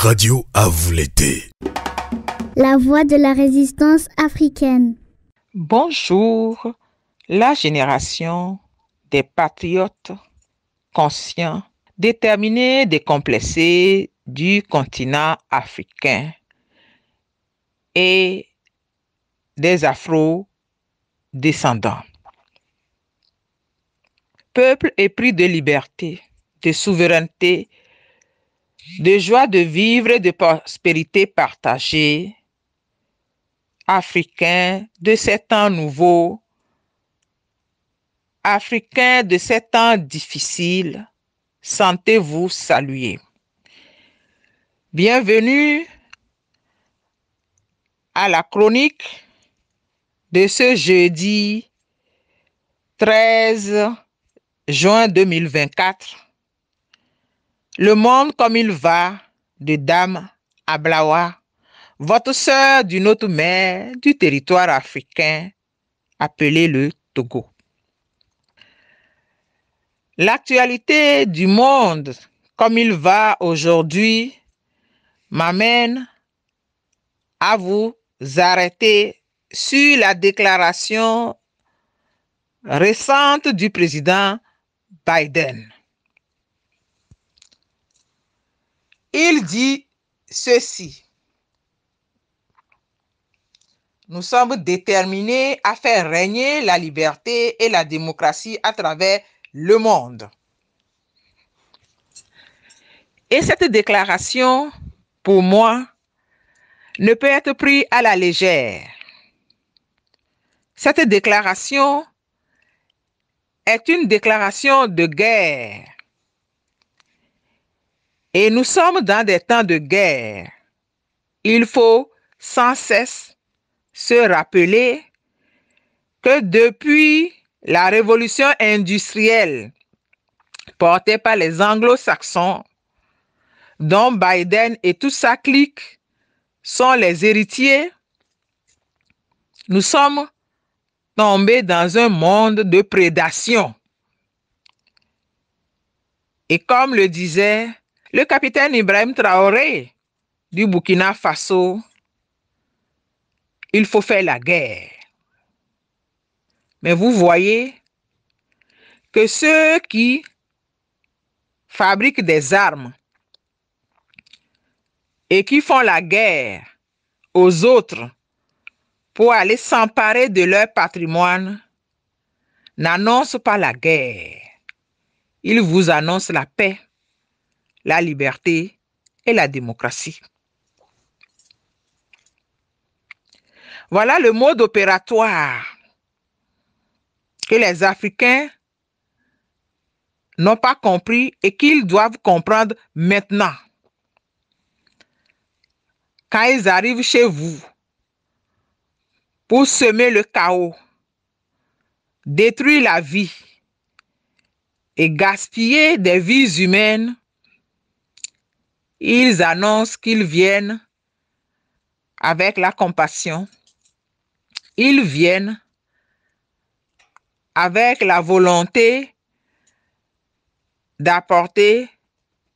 radio à vous l'été. La voix de la résistance africaine. Bonjour, la génération des patriotes conscients, déterminés, décomplexés du continent africain et des Afro-descendants. Peuple épris de liberté, de souveraineté, de joie de vivre et de prospérité partagée, Africains de ces temps nouveaux, Africains de ces temps difficiles, sentez-vous salués. Bienvenue à la chronique de ce jeudi 13 juin 2024. Le monde comme il va, de Dame Ablawa, votre sœur d'une autre mère du territoire africain appelé le Togo. L'actualité du monde comme il va aujourd'hui m'amène à vous arrêter sur la déclaration récente du président Biden. Il dit ceci: nous sommes déterminés à faire régner la liberté et la démocratie à travers le monde. Et cette déclaration, pour moi, ne peut être prise à la légère. Cette déclaration est une déclaration de guerre. Et nous sommes dans des temps de guerre. Il faut sans cesse se rappeler que depuis la révolution industrielle portée par les anglo-saxons, dont Biden et toute sa clique sont les héritiers, nous sommes tombés dans un monde de prédation. Et comme le disait le capitaine Ibrahim Traoré du Burkina Faso, il faut faire la guerre. Mais vous voyez que ceux qui fabriquent des armes et qui font la guerre aux autres pour aller s'emparer de leur patrimoine n'annoncent pas la guerre. Ils vous annoncent la paix, la liberté et la démocratie. Voilà le mode opératoire que les Africains n'ont pas compris et qu'ils doivent comprendre maintenant. Quand ils arrivent chez vous pour semer le chaos, détruire la vie et gaspiller des vies humaines, ils annoncent qu'ils viennent avec la compassion. Ils viennent avec la volonté d'apporter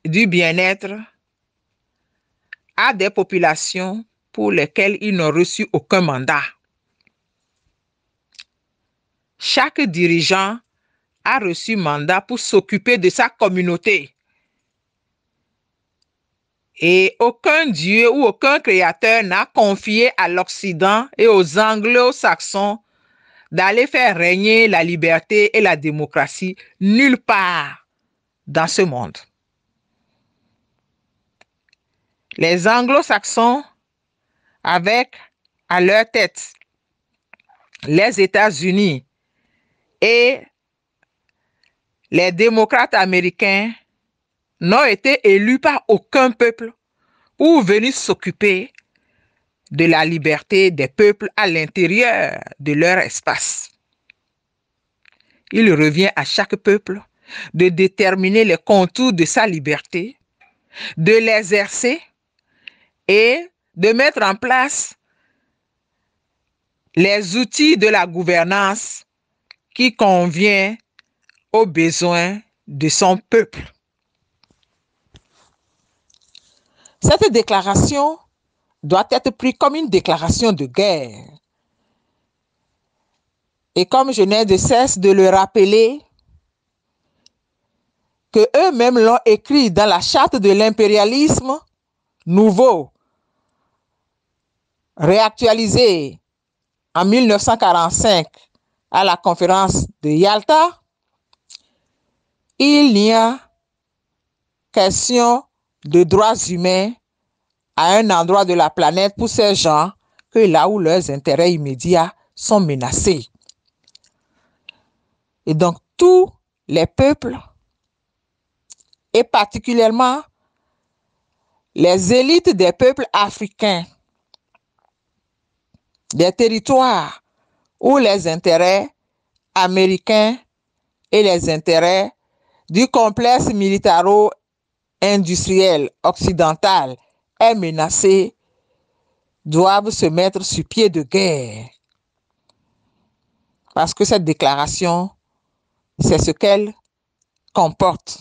du bien-être à des populations pour lesquelles ils n'ont reçu aucun mandat. Chaque dirigeant a reçu mandat pour s'occuper de sa communauté. Et aucun Dieu ou aucun créateur n'a confié à l'Occident et aux anglo-saxons d'aller faire régner la liberté et la démocratie nulle part dans ce monde. Les anglo-saxons, avec à leur tête les États-Unis et les démocrates américains, n'ont été élus par aucun peuple pour venir s'occuper de la liberté des peuples à l'intérieur de leur espace. Il revient à chaque peuple de déterminer les contours de sa liberté, de l'exercer et de mettre en place les outils de la gouvernance qui convient aux besoins de son peuple. Cette déclaration doit être prise comme une déclaration de guerre. Et comme je n'ai de cesse de le rappeler, que eux-mêmes l'ont écrit dans la charte de l'impérialisme nouveau, réactualisé en 1945 à la conférence de Yalta, il n'y a question de droits humains à un endroit de la planète pour ces gens que là où leurs intérêts immédiats sont menacés. Et donc tous les peuples, et particulièrement les élites des peuples africains, des territoires où les intérêts américains et les intérêts du complexe militaro-industriel occidental est menacé, doivent se mettre sur pied de guerre. Parce que cette déclaration, c'est ce qu'elle comporte.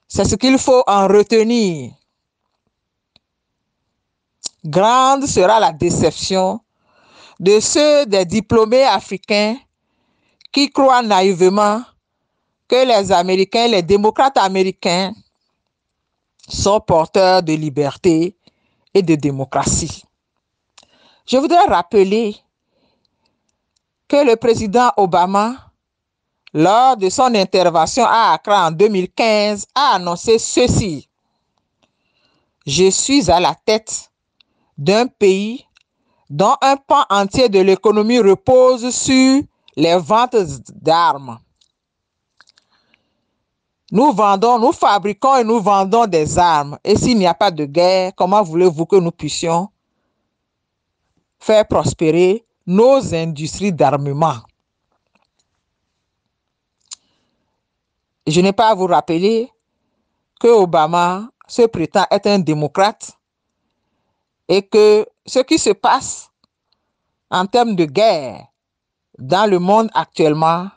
C'est ce qu'il faut en retenir. Grande sera la déception de ceux des diplômés africains qui croient naïvement que les Américains, les démocrates américains sont porteurs de liberté et de démocratie. Je voudrais rappeler que le président Obama, lors de son intervention à Accra en 2015, a annoncé ceci: je suis à la tête d'un pays dont un pan entier de l'économie repose sur les ventes d'armes. Nous fabriquons et nous vendons des armes. Et s'il n'y a pas de guerre, comment voulez-vous que nous puissions faire prospérer nos industries d'armement? Je n'ai pas à vous rappeler que Obama se prétend être un démocrate et que ce qui se passe en termes de guerre dans le monde actuellement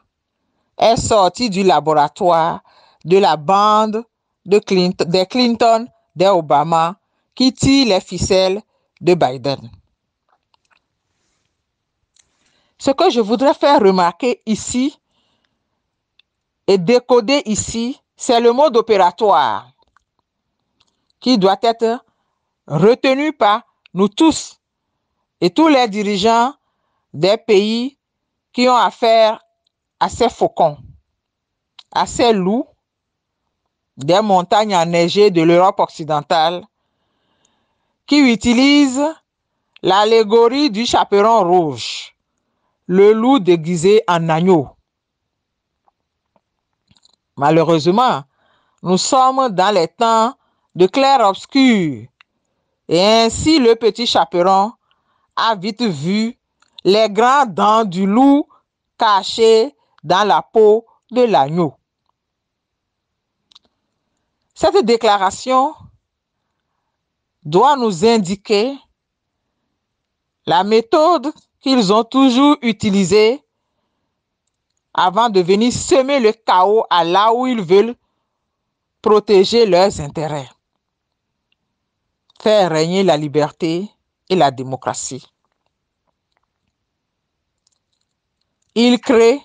est sorti du laboratoire de la bande des Clinton, des Obama, qui tire les ficelles de Biden. Ce que je voudrais faire remarquer ici et décoder ici, c'est le mode opératoire qui doit être retenu par nous tous et tous les dirigeants des pays qui ont affaire à ces faucons, à ces loups des montagnes enneigées de l'Europe occidentale, qui utilisent l'allégorie du chaperon rouge, le loup déguisé en agneau. Malheureusement, nous sommes dans les temps de clair-obscur, et ainsi le petit chaperon a vite vu les grandes dents du loup cachées dans la peau de l'agneau. Cette déclaration doit nous indiquer la méthode qu'ils ont toujours utilisée avant de venir semer le chaos à là où ils veulent protéger leurs intérêts, faire régner la liberté et la démocratie. Ils créent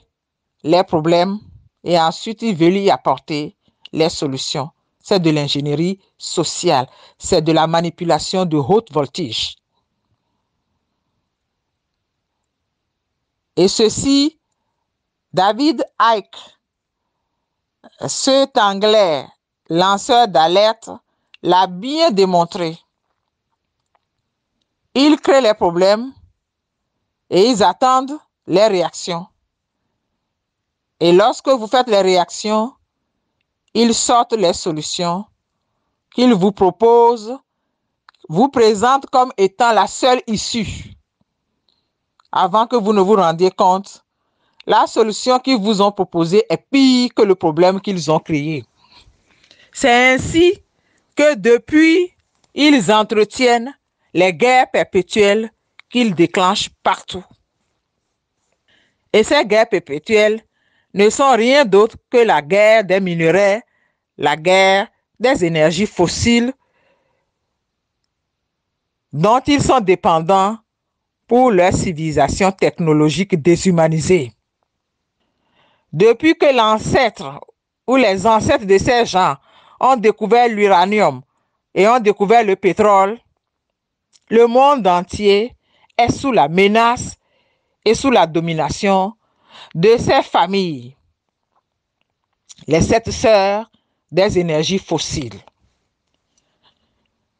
les problèmes et ensuite ils veulent y apporter les solutions. C'est de l'ingénierie sociale, c'est de la manipulation de haute voltige. Et ceci, David Icke, cet Anglais lanceur d'alerte, l'a bien démontré. Ils créent les problèmes et ils attendent les réactions. Et lorsque vous faites les réactions, ils sortent les solutions qu'ils vous proposent, vous présentent comme étant la seule issue. Avant que vous ne vous rendiez compte, la solution qu'ils vous ont proposée est pire que le problème qu'ils ont créé. C'est ainsi que depuis, ils entretiennent les guerres perpétuelles qu'ils déclenchent partout. Et ces guerres perpétuelles ne sont rien d'autre que la guerre des minerais, la guerre des énergies fossiles, dont ils sont dépendants pour leur civilisation technologique déshumanisée. Depuis que l'ancêtre ou les ancêtres de ces gens ont découvert l'uranium et ont découvert le pétrole, le monde entier est sous la menace et sous la domination de ces familles, les 7 sœurs des énergies fossiles,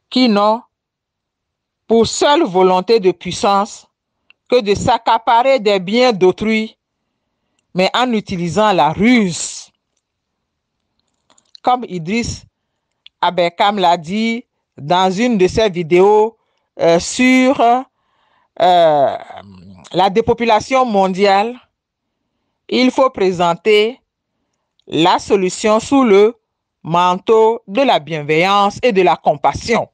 qui n'ont pour seule volonté de puissance que de s'accaparer des biens d'autrui, mais en utilisant la ruse. Comme Idriss Abekam l'a dit dans une de ses vidéos sur la dépopulation mondiale, il faut présenter la solution sous le manteau de la bienveillance et de la compassion.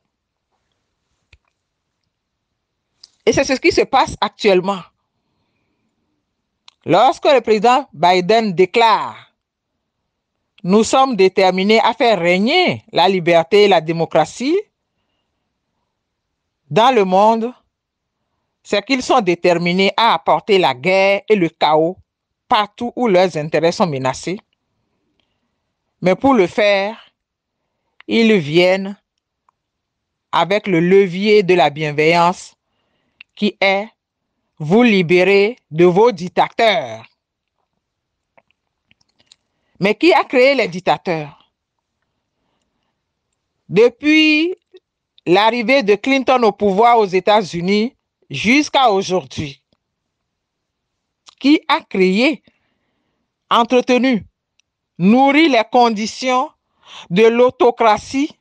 Et c'est ce qui se passe actuellement. Lorsque le président Biden déclare « Nous sommes déterminés à faire régner la liberté et la démocratie dans le monde », c'est qu'ils sont déterminés à apporter la guerre et le chaos partout où leurs intérêts sont menacés. Mais pour le faire, ils viennent avec le levier de la bienveillance qui est vous libérer de vos dictateurs. Mais qui a créé les dictateurs? Depuis l'arrivée de Clinton au pouvoir aux États-Unis jusqu'à aujourd'hui, qui a créé, entretenu, nourri les conditions de l'autocratie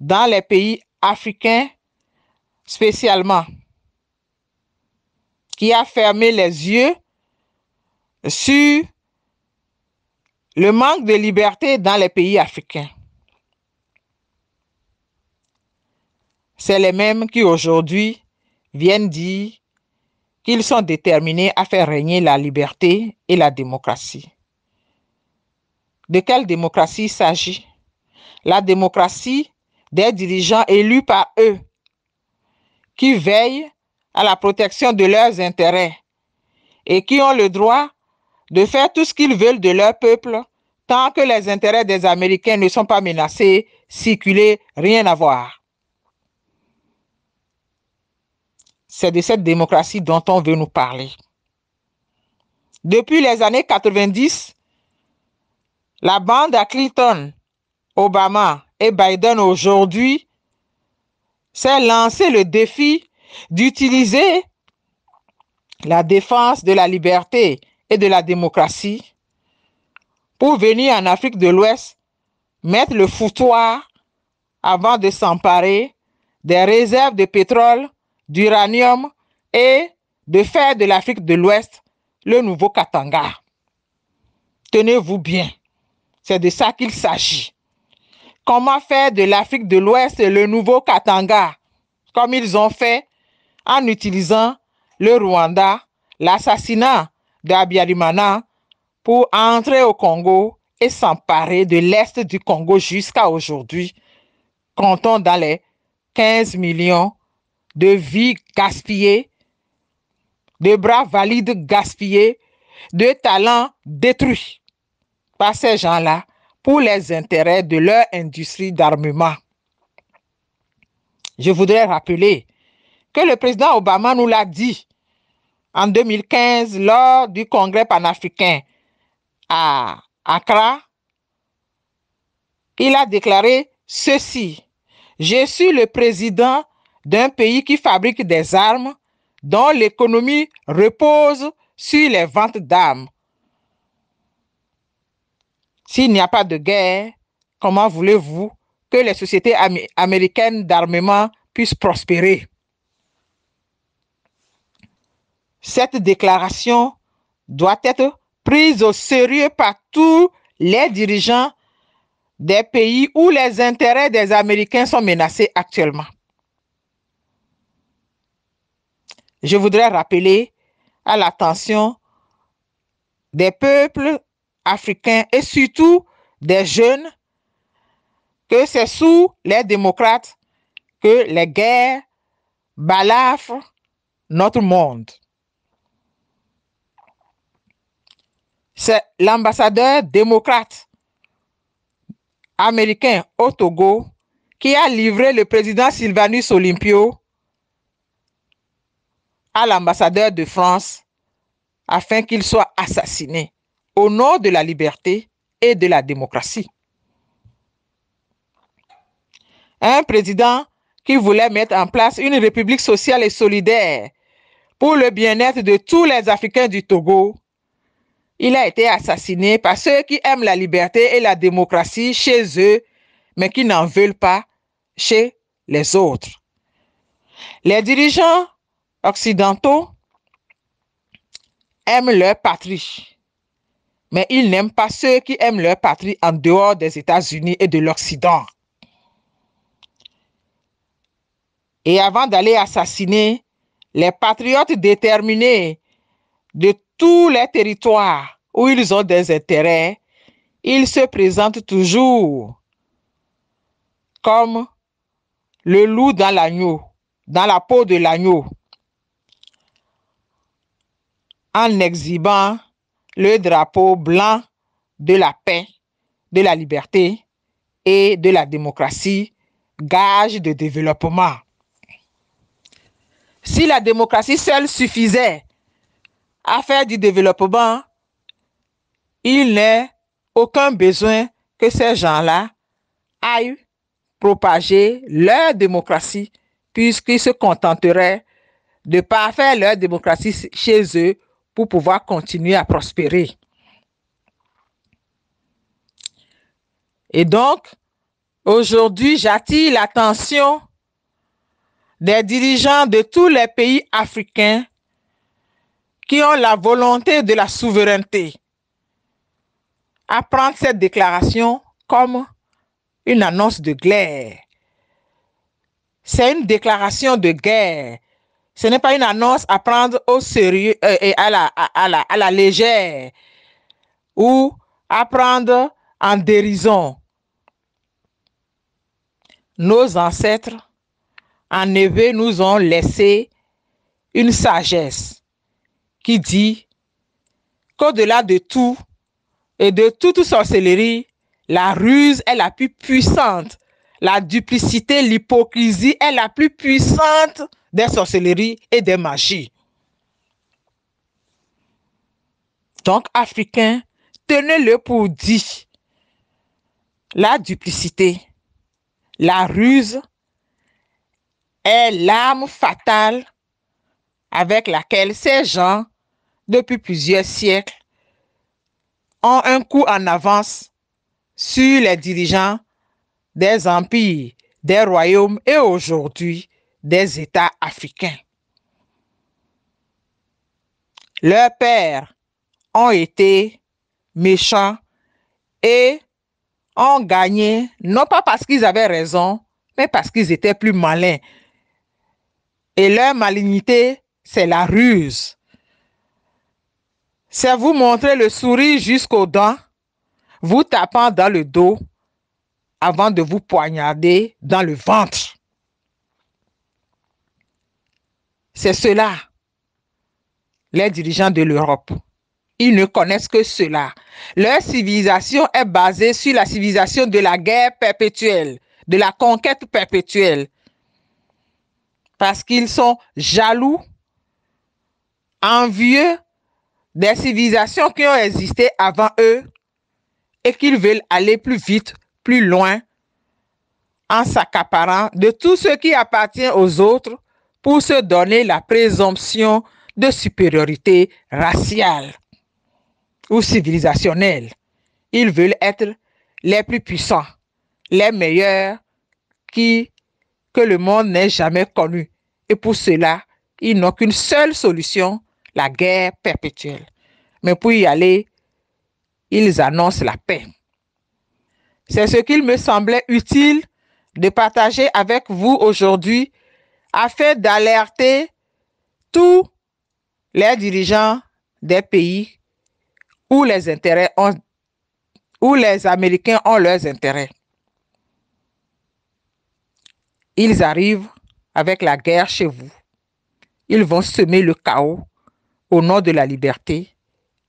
dans les pays africains spécialement, qui a fermé les yeux sur le manque de liberté dans les pays africains. C'est les mêmes qui aujourd'hui viennent dire qu'ils sont déterminés à faire régner la liberté et la démocratie. De quelle démocratie il s'agit? La démocratie des dirigeants élus par eux, qui veillent à la protection de leurs intérêts et qui ont le droit de faire tout ce qu'ils veulent de leur peuple tant que les intérêts des Américains ne sont pas menacés, circuler, rien à voir. C'est de cette démocratie dont on veut nous parler. Depuis les années 90, la bande à Clinton, Obama et Biden aujourd'hui s'est lancé le défi d'utiliser la défense de la liberté et de la démocratie pour venir en Afrique de l'Ouest mettre le foutoir avant de s'emparer des réserves de pétrole, d'uranium et de faire de l'Afrique de l'Ouest le nouveau Katanga. Tenez-vous bien, c'est de ça qu'il s'agit. Comment faire de l'Afrique de l'Ouest le nouveau Katanga, comme ils ont fait en utilisant le Rwanda, l'assassinat d'Habyarimana pour entrer au Congo et s'emparer de l'Est du Congo jusqu'à aujourd'hui, comptons dans les 15 millions de vies gaspillées, de bras valides gaspillés, de talents détruits par ces gens-là pour les intérêts de leur industrie d'armement. Je voudrais rappeler que le président Obama nous l'a dit en 2015 lors du congrès panafricain à Accra. Il a déclaré ceci: « Je suis le président d'un pays qui fabrique des armes dont l'économie repose sur les ventes d'armes. S'il n'y a pas de guerre, comment voulez-vous que les sociétés américaines d'armement puissent prospérer ?» Cette déclaration doit être prise au sérieux par tous les dirigeants des pays où les intérêts des Américains sont menacés actuellement. Je voudrais rappeler à l'attention des peuples africains et surtout des jeunes que c'est sous les démocrates que les guerres balafre notre monde. C'est l'ambassadeur démocrate américain au Togo qui a livré le président Sylvanus Olympio à l'ambassadeur de France afin qu'il soit assassiné au nom de la liberté et de la démocratie. Un président qui voulait mettre en place une république sociale et solidaire pour le bien-être de tous les Africains du Togo, il a été assassiné par ceux qui aiment la liberté et la démocratie chez eux, mais qui n'en veulent pas chez les autres. Les dirigeants occidentaux aiment leur patrie, mais ils n'aiment pas ceux qui aiment leur patrie en dehors des États-Unis et de l'Occident. Et avant d'aller assassiner les patriotes déterminés de tous les territoires où ils ont des intérêts, ils se présentent toujours comme le loup dans l'agneau, dans la peau de l'agneau, en exhibant le drapeau blanc de la paix, de la liberté et de la démocratie, gage de développement. Si la démocratie seule suffisait à faire du développement, il n'est aucun besoin que ces gens-là aillent propager leur démocratie, puisqu'ils se contenteraient de parfaire leur démocratie chez eux pour pouvoir continuer à prospérer. Et donc, aujourd'hui, j'attire l'attention des dirigeants de tous les pays africains qui ont la volonté de la souveraineté à prendre cette déclaration comme une annonce de guerre. C'est une déclaration de guerre. Ce n'est pas une annonce à prendre au sérieux et à la légère ou à prendre en dérision. Nos ancêtres, en effet, nous ont laissé une sagesse qui dit qu'au-delà de tout et de toute sorcellerie, la ruse est la plus puissante. La duplicité, l'hypocrisie est la plus puissante des sorcelleries et des magies. Donc, Africains, tenez-le pour dit. La duplicité, la ruse est l'arme fatale avec laquelle ces gens, depuis plusieurs siècles, ont un coup en avance sur les dirigeants des empires, des royaumes et aujourd'hui des États africains. Leurs pères ont été méchants et ont gagné, non pas parce qu'ils avaient raison, mais parce qu'ils étaient plus malins. Et leur malignité, c'est la ruse. C'est vous montrer le sourire jusqu'aux dents, vous tapant dans le dos avant de vous poignarder dans le ventre. C'est cela, les dirigeants de l'Europe. Ils ne connaissent que cela. Leur civilisation est basée sur la civilisation de la guerre perpétuelle, de la conquête perpétuelle. Parce qu'ils sont jaloux, envieux des civilisations qui ont existé avant eux et qu'ils veulent aller plus vite, plus loin, en s'accaparant de tout ce qui appartient aux autres pour se donner la présomption de supériorité raciale ou civilisationnelle. Ils veulent être les plus puissants, les meilleurs que le monde n'ait jamais connus. Et pour cela, ils n'ont qu'une seule solution, la guerre perpétuelle. Mais pour y aller, ils annoncent la paix. C'est ce qu'il me semblait utile de partager avec vous aujourd'hui afin d'alerter tous les dirigeants des pays où les Américains ont leurs intérêts. Ils arrivent avec la guerre chez vous. Ils vont semer le chaos au nom de la liberté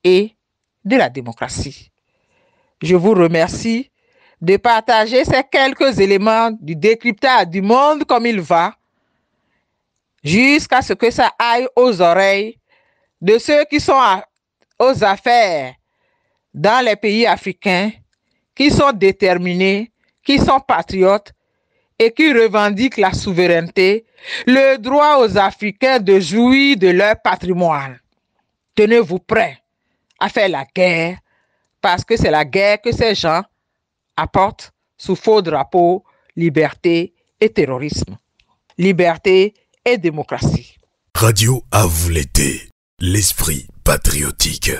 et de la démocratie. Je vous remercie de partager ces quelques éléments du décryptage du monde comme il va, jusqu'à ce que ça aille aux oreilles de ceux qui sont aux affaires dans les pays africains, qui sont déterminés, qui sont patriotes et qui revendiquent la souveraineté, le droit aux Africains de jouir de leur patrimoine. Tenez-vous prêts à faire la guerre, parce que c'est la guerre que ces gens apportent sous faux drapeau, liberté et terrorisme. Liberté et démocratie. Radio à vous l'été, l'esprit patriotique.